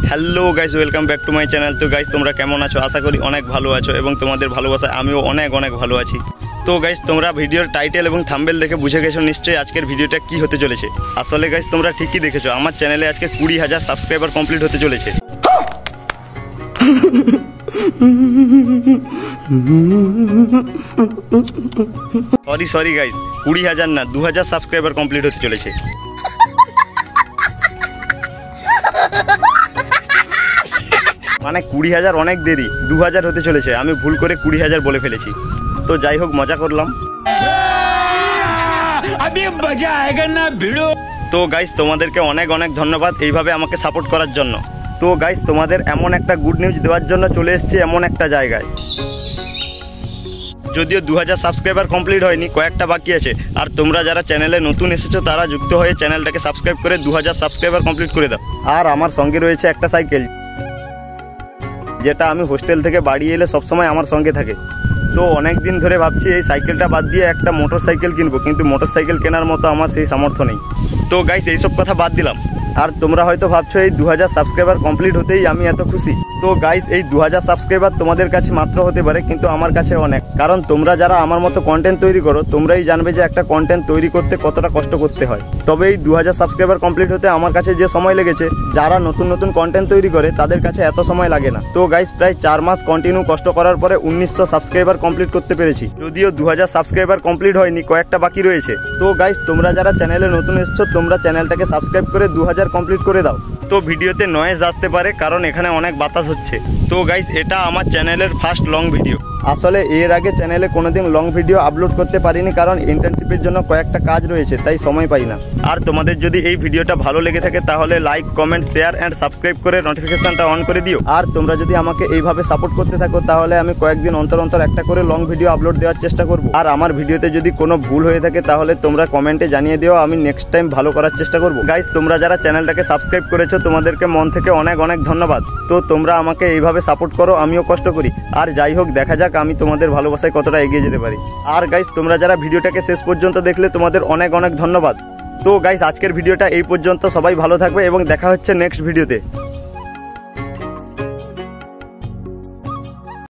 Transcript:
Hello guys, welcome back to my channel. তো guys, তোমরা কেমন আছো? আশা করি অনেক ভালো আছো এবং তোমাদের ভালোবাসায় আমিও অনেক ভালো আছি। তো গাইস, তোমরা ভিডিওর টাইটেল এবং থাম্বনেল দেখে বুঝে গেছো নিশ্চয়ই আজকের ভিডিওটা কি হতে চলেছে। আসলে গাইস, তোমরা ঠিকই দেখেছো, আমার চ্যানেলে আজকে 20,000 সাবস্ক্রাইবার কমপ্লিট হতে চলেছে। সরি গাইস, 20,000 না, 2,000 সাবস্ক্রাইবার কমপ্লিট হতে চলেছে। মানে 20,000 অনেক দেরি, 2,000 হতে চলেছে। আমি ভুল করে 20,000 বলে ফেলেছি। তো যাই হোক, মজা করলাম। তো গাইস, তোমাদেরকে অনেক ধন্যবাদ এইভাবে আমাকে সাপোর্ট করার জন্য। তো গাইস, তোমাদের এমন একটা গুড নিউজ দেওয়ার জন্য চলে এসেছি এমন একটা জায়গায়। যদিও 2,000 সাবস্ক্রাইবার কমপ্লিট হয়নি, কয়েকটা বাকি আছে। আর তোমরা যারা চ্যানেলে নতুন এসেছো তারা যুক্ত হয়ে চ্যানেলটাকে সাবস্ক্রাইব করে 2,000 সাবস্ক্রাইবার কমপ্লিট করে দাও। আর আমার সঙ্গে রয়েছে একটা সাইকেল, যেটা আমি হোস্টেল থেকে বাড়ি এলে সবসময় আমার সঙ্গে থাকে। তো অনেক দিন ধরে ভাবছি এই সাইকেলটা বাদ দিয়ে একটা মোটর সাইকেল কিনবো, কিন্তু মোটর সাইকেল কেনার মতো আমার সেই সামর্থ্য নেই। তো গাইস, এইসব কথা বাদ দিলাম। আর তোমরা হয়তো ভাবছো এই 2,000 সাবস্ক্রাইবার কমপ্লিট হতেই আমি এত খুশি। তো গাইস, এই 2,000 সাবস্ক্রাইবার তোমাদের কাছে মাত্র হতে পারে, কিন্তু আমার কাছে অনেক। কারণ তোমরা যারা আমার মতো কন্টেন্ট তৈরি করো, তোমরাই জানবে যে একটা কন্টেন্ট তৈরি করতে কতটা কষ্ট করতে হয়। তবে এই 2,000 সাবস্ক্রাইবার কমপ্লিট হতে আমার কাছে যে সময় লেগেছে, যারা নতুন কন্টেন্ট তৈরি করে তাদের কাছে এত সময় লাগে না। তো গাইস, প্রায় 4 মাস কন্টিনিউ কষ্ট করার পরে 1900 সাবস্ক্রাইবার কমপ্লিট করতে পেরেছি। যদিও 2,000 সাবস্ক্রাইবার কমপ্লিট হয়নি, কয়েকটা বাকি রয়েছে। তো গাইস, তোমরা যারা চ্যানেলে নতুন এসছো, তোমরা চ্যানেলটাকে সাবস্ক্রাইব করে 2,000 কমপ্লিট করে দাও। তো ভিডিওতে নয়েজ আসতে পারে, কারণ এখানে অনেক বাতাস হচ্ছে। তো গাইস, এটা আমার চ্যানেলের ফার্স্ট লং ভিডিও। আসলে এর আগে চ্যানেলে কোনোদিন লং ভিডিও আপলোড করতে পারিনি, কারণ ইন্টার্নশিপের জন্য কয়েকটা কাজ রয়েছে, তাই সময় পাই না। আর তোমাদের যদি এই ভিডিওটা ভালো লেগে থাকে তাহলে like, comment, share and subscribe করে নোটিফিকেশনটা অন করে দিও। আর তোমরা যদি আমাকে এইভাবে সাপোর্ট করতে থাকো তাহলে আমি কয়েকদিন অন্তর একটা করে লং ভিডিও আপলোড দেওয়ার চেষ্টা করব। আর আমার ভিডিওতে যদি কোনো ভুল হয়ে থাকে তাহলে তোমরা কমেন্টে জানিয়ে দিও, আমি নেক্সট টাইম ভালো করার চেষ্টা করব। গাইস, তোমরা যারা চ্যানেলটাকে সাবস্ক্রাইব করেছো তোমাদেরকে মন থেকে অনেক ধন্যবাদ। তো তোমরা আমাকে এইভাবে সাপোর্ট করো, আমিও কষ্ট করি। আর যাই হোক, দেখা যাক আমি তোমাদের ভালোবাসায় কতটা এগিয়ে যেতে পারি। আর গাইস, তোমরা যারা ভিডিওটাকে শেষ পর্যন্ত দেখলে তোমাদের অনেক ধন্যবাদ। তো গাইস, আজকের ভিডিওটা এই পর্যন্ত। সবাই ভালো থাকবে এবং দেখা হচ্ছে নেক্সট ভিডিওতে।